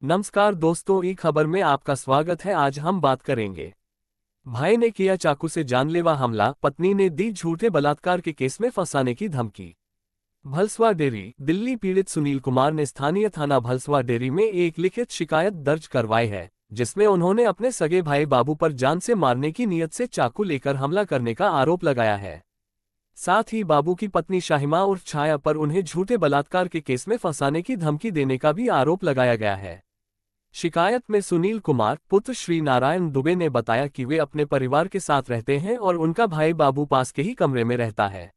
नमस्कार दोस्तों, ई खबर में आपका स्वागत है। आज हम बात करेंगे, भाई ने किया चाकू से जानलेवा हमला, पत्नी ने दी झूठे बलात्कार के केस में फंसाने की धमकी। भलसवा डेयरी, दिल्ली। पीड़ित सुनील कुमार ने स्थानीय थाना भलसवा डेयरी में एक लिखित शिकायत दर्ज करवाई है, जिसमें उन्होंने अपने सगे भाई बाबू पर जान से मारने की नीयत से चाकू लेकर हमला करने का आरोप लगाया है। साथ ही बाबू की पत्नी शाहिमा उर्फ छाया पर उन्हें झूठे बलात्कार के केस में फंसाने की धमकी देने का भी आरोप लगाया गया है। शिकायत में सुनील कुमार पुत्र श्री नारायण दुबे ने बताया कि वे अपने परिवार के साथ रहते हैं और उनका भाई बाबू पास के ही कमरे में रहता है।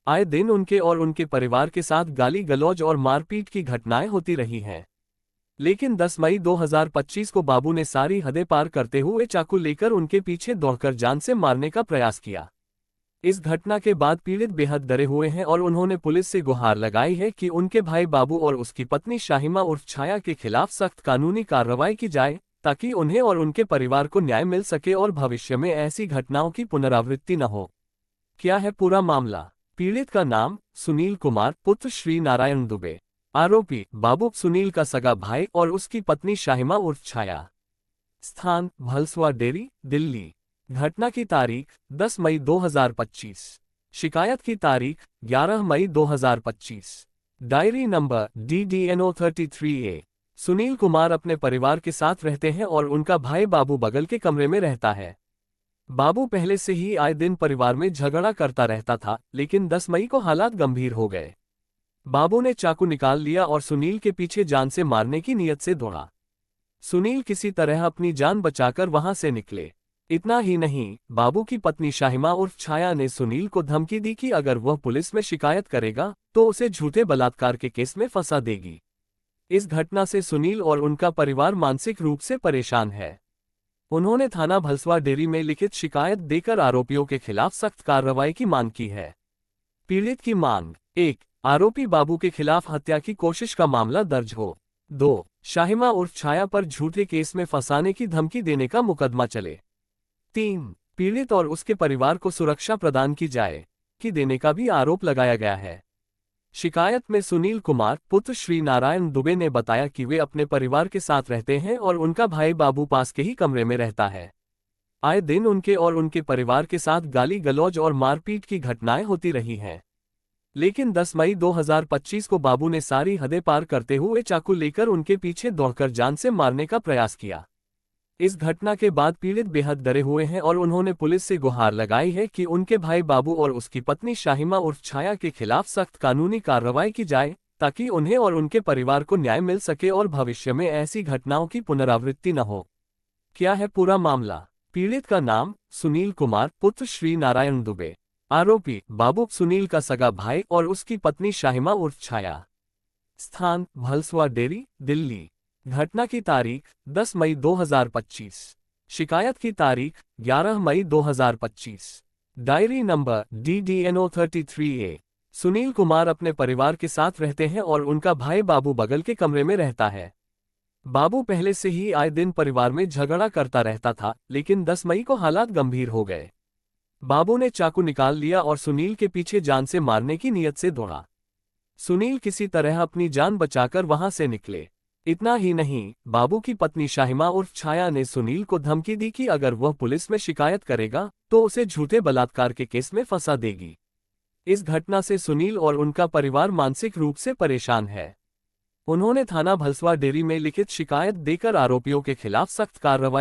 आए दिन उनके और उनके परिवार के साथ गाली गलौज और मारपीट की घटनाएं होती रही हैं। लेकिन 10 मई 2025 को बाबू ने सारी हदें पार करते हुए चाकू लेकर उनके पीछे दौड़कर जान से मारने का प्रयास किया। इस घटना के बाद पीड़ित बेहद डरे हुए हैं और उन्होंने पुलिस से गुहार लगाई है कि उनके भाई बाबू और उसकी पत्नी शाहिमा उर्फ छाया के खिलाफ सख्त कानूनी कार्रवाई की जाए, ताकि उन्हें और उनके परिवार को न्याय मिल सके और भविष्य में ऐसी घटनाओं की पुनरावृत्ति न हो। क्या है पूरा मामला? पीड़ित का नाम सुनील कुमार पुत्र श्री नारायण दुबे। आरोपी बाबू सुनील का सगा भाई और उसकी पत्नी शाहिमा उर्फ छाया। स्थान भलसवा डेयरी, दिल्ली। घटना की तारीख 10 मई 2025। शिकायत की तारीख 11 मई 2025। Diary number DDNO 33A। Sunil Kumar अपने परिवार के साथ रहते हैं और उनका भाई बाबू बगल के कमरे में रहता है। बाबू पहले से ही आए दिन परिवार में झगड़ा करता रहता था, लेकिन 10 मई को हालात गंभीर हो गए। बाबू ने चाकू निकाल लिया और सुनील के पीछे जान से मारने की नीयत से दौड़ा। सुनील किसी तरह अपनी जान बचाकर वहां से निकले। इतना ही नहीं, बाबू की पत्नी शाहिमा उर्फ छाया ने सुनील को धमकी दी कि अगर वह पुलिस में शिकायत करेगा तो उसे झूठे बलात्कार के केस में फंसा देगी। इस घटना से सुनील और उनका परिवार मानसिक रूप से परेशान है। उन्होंने थाना भलसवा डेयरी में लिखित शिकायत देकर आरोपियों के खिलाफ सख्त कार्रवाई की मांग की है। पीड़ित की मांग: 1. आरोपी बाबू के खिलाफ हत्या की कोशिश का मामला दर्ज हो। 2. शाहिमा उर्फ छाया पर झूठे केस में फंसाने की धमकी देने का मुकदमा चले। 3. पीड़ित और उसके परिवार को सुरक्षा प्रदान की जाए कि देने का भी आरोप लगाया गया है। शिकायत में सुनील कुमार पुत्र श्री नारायण दुबे ने बताया कि वे अपने परिवार के साथ रहते हैं और उनका भाई बाबू पास के ही कमरे में रहता है। आए दिन उनके और उनके परिवार के साथ गाली गलौज और मारपीट की घटनाएं होती रही हैं। लेकिन 10 मई 2025 को बाबू ने सारी हदें पार करते हुए चाकू लेकर उनके पीछे दौड़कर जान से मारने का प्रयास किया। इस घटना के बाद पीड़ित बेहद डरे हुए हैं और उन्होंने पुलिस से गुहार लगाई है कि उनके भाई बाबू और उसकी पत्नी शाहिमा उर्फ छाया के खिलाफ सख्त कानूनी कार्रवाई की जाए, ताकि उन्हें और उनके परिवार को न्याय मिल सके और भविष्य में ऐसी घटनाओं की पुनरावृत्ति न हो। क्या है पूरा मामला? पीड़ित का नाम सुनील कुमार पुत्र श्री नारायण दुबे। आरोपी बाबू सुनील का सगा भाई और उसकी पत्नी शाहिमा उर्फ छाया। स्थान भलसवा डेयरी, दिल्ली। घटना की तारीख 10 मई 2025। शिकायत की तारीख 11 मई 2025। Diary number DDNO 33A। Sunil Kumar अपने परिवार के साथ रहते हैं और उनका भाई बाबू बगल के कमरे में रहता है। बाबू पहले से ही आए दिन परिवार में झगड़ा करता रहता था, लेकिन 10 मई को हालात गंभीर हो गए। बाबू ने चाकू निकाल लिया और सुनील के पीछे जान से मारने की नीयत से दौड़ा। सुनील किसी तरह अपनी जान बचाकर वहां से निकले। इतना ही नहीं, बाबू की पत्नी शाहिमा उर्फ छाया ने सुनील को धमकी दी कि अगर वह पुलिस में शिकायत करेगा तो उसे झूठे बलात्कार के केस में फंसा देगी। इस घटना से सुनील और उनका परिवार मानसिक रूप से परेशान है। उन्होंने थाना भलसवा डेयरी में लिखित शिकायत देकर आरोपियों के खिलाफ सख्त कार्रवाई